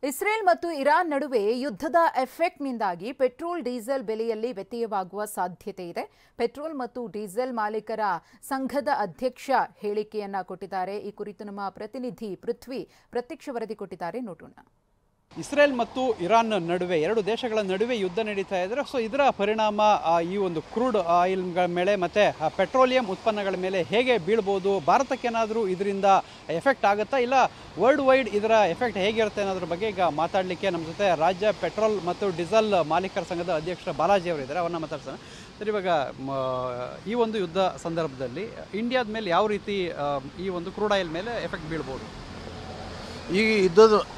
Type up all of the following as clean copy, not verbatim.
Israel ಮತ್ತು Iran ನಡುವೆ ಯುದ್ಧದ ಎಫೆಕ್ಟ್ನಿಂದಾಗಿ ಪೆಟ್ರೋಲ್ ಡೀಸೆಲ್ ಬೆಲೆಯಲ್ಲಿ ವ್ಯತ್ಯಯವಾಗುವ ಸಾಧ್ಯತೆ ಇದೆ. ಪೆಟ್ರೋಲ್ ಮತ್ತು ಡೀಸೆಲ್ ಮಾಲೀಕರ ಸಂಘದ ಅಧ್ಯಕ್ಷ ಹೇಳಿಕೆಯನ್ನ ಕೊಟ್ಟಿದ್ದಾರೆ. ಈ ಕುರಿತು ನಮ್ಮ ಪ್ರತಿನಿಧಿ ಪೃಥ್ವಿ ಪ್ರತ್ಯಕ್ಷ ವರದಿ ಕೊಟ್ಟಿದ್ದಾರೆ, ನೋಡೋಣ. ಇಸ್ರೇಲ್ ಮತ್ತು ಇರಾನ್ ನಡುವೆ ಎರಡು ದೇಶಗಳ ನಡುವೆ ಯುದ್ಧ ನಡೀತಾ ಇದ್ರೆ ಸೊ ಇದರ ಪರಿಣಾಮ ಈ ಒಂದು ಕ್ರೂಡ್ ಆಯಿಲ್ಗಳ ಮೇಲೆ ಮತ್ತೆ ಪೆಟ್ರೋಲಿಯಂ ಉತ್ಪನ್ನಗಳ ಮೇಲೆ ಹೇಗೆ ಬೀಳ್ಬೋದು, ಭಾರತಕ್ಕೇನಾದರೂ ಇದರಿಂದ ಎಫೆಕ್ಟ್ ಆಗುತ್ತಾ ಇಲ್ಲ ವರ್ಲ್ಡ್ ವೈಡ್ ಇದರ ಎಫೆಕ್ಟ್ ಹೇಗಿರುತ್ತೆ ಅನ್ನೋದ್ರ ಬಗ್ಗೆ ಈಗ ಮಾತಾಡಲಿಕ್ಕೆ ನಮ್ಮ ಜೊತೆ ರಾಜ್ಯ ಪೆಟ್ರೋಲ್ ಮತ್ತು ಡೀಸೆಲ್ ಮಾಲೀಕರ ಸಂಘದ ಅಧ್ಯಕ್ಷ ಬಾಲಾಜಿ ಅವರು ಇದ್ದಾರೆ. ಅವ್ರನ್ನ ಮಾತಾಡ್ಸೋಣ. ಸರ್, ಇವಾಗ ಈ ಒಂದು ಯುದ್ಧ ಸಂದರ್ಭದಲ್ಲಿ ಇಂಡಿಯಾದ ಮೇಲೆ ಯಾವ ರೀತಿ ಈ ಒಂದು ಕ್ರೂಡ್ ಆಯಿಲ್ ಮೇಲೆ ಎಫೆಕ್ಟ್ ಬೀಳ್ಬೋದು? ಈ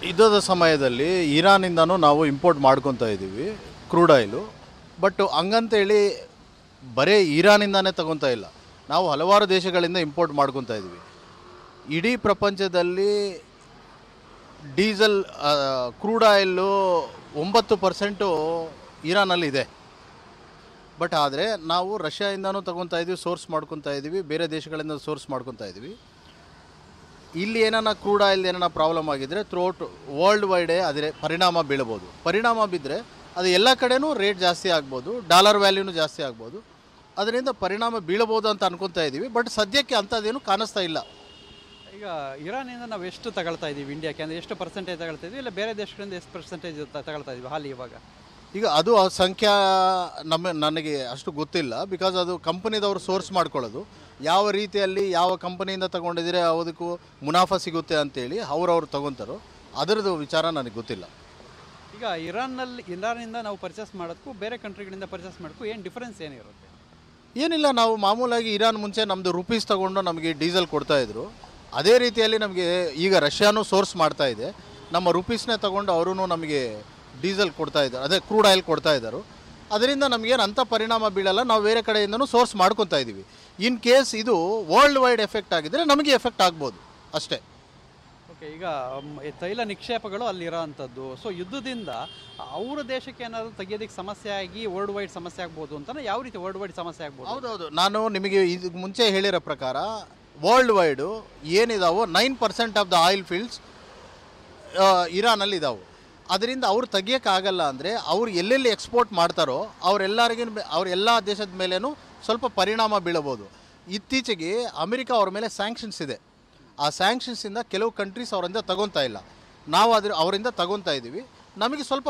ಯುದ್ಧದ ಸಮಯದಲ್ಲಿ ಇರಾನಿಂದನೂ ನಾವು ಇಂಪೋರ್ಟ್ ಮಾಡ್ಕೊತಾ ಇದ್ದೀವಿ ಕ್ರೂಡ್ ಆಯಿಲು. ಬಟ್ ಹಂಗಂತೇಳಿ ಬರೀ ಇರಾನಿಂದಾನೇ ತಗೊತಾ ಇಲ್ಲ, ನಾವು ಹಲವಾರು ದೇಶಗಳಿಂದ ಇಂಪೋರ್ಟ್ ಮಾಡ್ಕೊತಾ ಇದ್ದೀವಿ. ಇಡೀ ಪ್ರಪಂಚದಲ್ಲಿ ಡೀಸೆಲ್ ಕ್ರೂಡ್ ಆಯಿಲು 9% ಇರಾನಲ್ಲಿ ಇದೆ. ಬಟ್ ಆದರೆ ನಾವು ರಷ್ಯಾಯಿಂದನೂ ತಗೊತಾ ಇದ್ದೀವಿ, ಸೋರ್ಸ್ ಮಾಡ್ಕೊತಾ ಇದ್ದೀವಿ, ಬೇರೆ ದೇಶಗಳಿಂದ ಸೋರ್ಸ್ ಮಾಡ್ಕೊತಾ ಇದ್ದೀವಿ. ಇಲ್ಲಿ ಏನಾನ ಕ್ರೂಡ್ ಆಯಿಲ್ ಏನಾನ ಪ್ರಾಬ್ಲಮ್ ಆಗಿದ್ದರೆ ಥ್ರೂಔಟ್ ವರ್ಲ್ಡ್ ವೈಡೇ ಅದರ ಪರಿಣಾಮ ಬೀಳ್ಬೋದು. ಪರಿಣಾಮ ಬಿದ್ದರೆ ಅದು ಎಲ್ಲ ಕಡೆನೂ ರೇಟ್ ಜಾಸ್ತಿ ಆಗ್ಬೋದು, ಡಾಲರ್ ವ್ಯಾಲ್ಯೂನು ಜಾಸ್ತಿ ಆಗ್ಬೋದು. ಅದರಿಂದ ಪರಿಣಾಮ ಬೀಳಬೋದು ಅಂತ ಅನ್ಕೊತಾ ಇದ್ದೀವಿ. ಬಟ್ ಸದ್ಯಕ್ಕೆ ಅಂಥದ್ದೇನು ಕಾಣಿಸ್ತಾ ಇಲ್ಲ. ಈಗ ಇರಾನಿಂದ ನಾವು ಎಷ್ಟು ತಗೊಳ್ತಾ ಇದ್ದೀವಿ ಇಂಡಿಯಾಕ್ಕೆ, ಅಂದರೆ ಎಷ್ಟು ಪರ್ಸೆಂಟೇಜ್ ತಗೊಳ್ತಾ ಇದ್ದೀವಿ, ಇಲ್ಲ ಬೇರೆ ದೇಶಗಳಿಂದ ಎಷ್ಟು ಪರ್ಸೆಂಟೇಜ್ ತಗೊಳ್ತಾ ಇದ್ದೀವಿ ಹಾಲಿ ಇವಾಗ? ಈಗ ಅದು ಆ ಸಂಖ್ಯಾ ನನಗೆ ಅಷ್ಟು ಗೊತ್ತಿಲ್ಲ. ಬಿಕಾಸ್ ಅದು ಕಂಪನಿದವರು ಸೋರ್ಸ್ ಮಾಡ್ಕೊಳ್ಳೋದು, ಯಾವ ರೀತಿಯಲ್ಲಿ ಯಾವ ಕಂಪನಿಯಿಂದ ತೊಗೊಂಡಿದ್ರೆ ಅದಕ್ಕೂ ಮುನಾಫಾ ಸಿಗುತ್ತೆ ಅಂತೇಳಿ ಅವ್ರವ್ರು ತೊಗೊತಾರೋ, ಅದರದ್ದು ವಿಚಾರ ನನಗೆ ಗೊತ್ತಿಲ್ಲ. ಈಗ ಇರಾನಿಂದ ನಾವು ಪರ್ಚೇಸ್ ಮಾಡೋದಕ್ಕೂ ಬೇರೆ ಕಂಟ್ರಿಗಳಿಂದ ಪರ್ಚೇಸ್ ಮಾಡೋಕ್ಕೂ ಏನು ಡಿಫ್ರೆನ್ಸ್ ಏನಿರುತ್ತೆ? ಏನಿಲ್ಲ, ನಾವು ಮಾಮೂಲಾಗಿ ಇರಾನ್ ಮುಂಚೆ ನಮ್ಮದು ರುಪೀಸ್ ತೊಗೊಂಡು ನಮಗೆ ಡೀಸೆಲ್ ಕೊಡ್ತಾಯಿದ್ರು. ಅದೇ ರೀತಿಯಲ್ಲಿ ನಮಗೆ ಈಗ ರಷ್ಯಾನೂ ಸೋರ್ಸ್ ಮಾಡ್ತಾ ಇದೆ. ನಮ್ಮ ರುಪೀಸ್ನೇ ತೊಗೊಂಡು ಅವರೂ ನಮಗೆ ಡೀಸೆಲ್ ಕೊಡ್ತಾ ಇದ್ದಾರೆ, ಅದೇ ಕ್ರೂಡ್ ಆಯಿಲ್ ಕೊಡ್ತಾ ಇದ್ದಾರೆ. ಅದರಿಂದ ನಮಗೇನು ಅಂಥ ಪರಿಣಾಮ ಬೀಳಲ್ಲ, ನಾವು ಬೇರೆ ಕಡೆಯಿಂದನೂ ಸೋರ್ಸ್ ಮಾಡ್ಕೊತಾ ಇದ್ದೀವಿ. ಇನ್ ಕೇಸ್ ಇದು ವರ್ಲ್ಡ್ ವೈಡ್ ಎಫೆಕ್ಟ್ ಆಗಿದ್ದರೆ ನಮಗೆ ಎಫೆಕ್ಟ್ ಆಗ್ಬೋದು ಅಷ್ಟೇ. ಓಕೆ, ಈಗ ತೈಲ ನಿಕ್ಷೇಪಗಳು ಅಲ್ಲಿರೋ ಅಂಥದ್ದು, ಸೊ ಯುದ್ಧದಿಂದ ಅವರ ದೇಶಕ್ಕೆ ಏನಾದರೂ ತೆಗಿಯೋದಕ್ಕೆ ಸಮಸ್ಯೆ ಆಗಿ ವರ್ಲ್ಡ್ ವೈಡ್ ಸಮಸ್ಯೆ ಆಗ್ಬೋದು ಅಂತ? ಯಾವ ರೀತಿ ವರ್ಲ್ಡ್ ವೈಡ್ ಸಮಸ್ಯೆ ಆಗ್ಬೋದು? ಹೌದೌದು, ನಾನು ನಿಮಗೆ ಇದಕ್ಕೆ ಮುಂಚೆ ಹೇಳಿರೋ ಪ್ರಕಾರ ವರ್ಲ್ಡ್ ವೈಡು ಏನಿದಾವೋ 9% ಆಫ್ ದ ಆಯಿಲ್ ಫೀಲ್ಡ್ಸ್ ಇರಾನಲ್ಲಿ ಇದಾವೆ. ಅದರಿಂದ ಅವ್ರು ತೆಗಿಯೋಕ್ಕಾಗಲ್ಲ. ಅಂದರೆ ಅವ್ರು ಎಲ್ಲೆಲ್ಲಿ ಎಕ್ಸ್ಪೋರ್ಟ್ ಮಾಡ್ತಾರೋ ಅವರೆಲ್ಲ ದೇಶದ ಮೇಲೇನೂ ಸ್ವಲ್ಪ ಪರಿಣಾಮ ಬೀಳಬೋದು. ಇತ್ತೀಚೆಗೆ ಅಮೆರಿಕ ಅವ್ರ ಮೇಲೆ ಸ್ಯಾಂಕ್ಷನ್ಸ್ ಇದೆ. ಆ ಸ್ಯಾಂಕ್ಷನ್ಸಿಂದ ಕೆಲವು ಕಂಟ್ರೀಸ್ ಅವರಿಂದ ತಗೊತಾ ಇಲ್ಲ, ನಾವು ಅವರಿಂದ ತಗೊತಾ ಇದ್ದೀವಿ. ನಮಗೆ ಸ್ವಲ್ಪ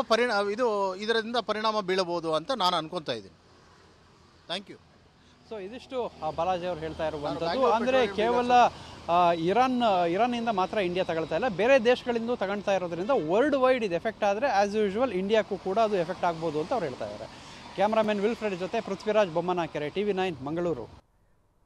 ಇದರಿಂದ ಪರಿಣಾಮ ಬೀಳಬೋದು ಅಂತ ನಾನು ಅನ್ಕೊತಾ ಇದ್ದೀನಿ. Thank you. ಸೊ ಇದಿಷ್ಟು ಬಾಲಾಜಿ ಅವರು ಹೇಳ್ತಾ ಇರುವಂಥದ್ದು. ಅಂದರೆ ಕೇವಲ ಇರಾನಿಂದ ಮಾತ್ರ ಇಂಡಿಯಾ ತಗೊಳ್ತಾ ಇಲ್ಲ, ಬೇರೆ ದೇಶಗಳಿಂದ ತಗೊಳ್ತಾ ಇರೋದ್ರಿಂದ ವರ್ಲ್ಡ್ ವೈಡ್ ಇದು ಎಫೆಕ್ಟ್ ಆದರೆ ಆ್ಯಸ್ ಯೂಶುವಲ್ ಇಂಡಿಯಾಕ್ಕೂ ಕೂಡ ಅದು ಎಫೆಕ್ಟ್ ಆಗ್ಬೋದು ಅಂತ ಅವ್ರು ಹೇಳ್ತಾ ಇದ್ದಾರೆ. ಕ್ಯಾಮ್ರಾಮನ್ ವಿಲ್ಫ್ರೆಡ್ ಜೊತೆ ಪೃಥ್ವಿರಾಜ್ ಬೊಮ್ಮನಕೆರೆ, TV9 ಮಂಗಳೂರು.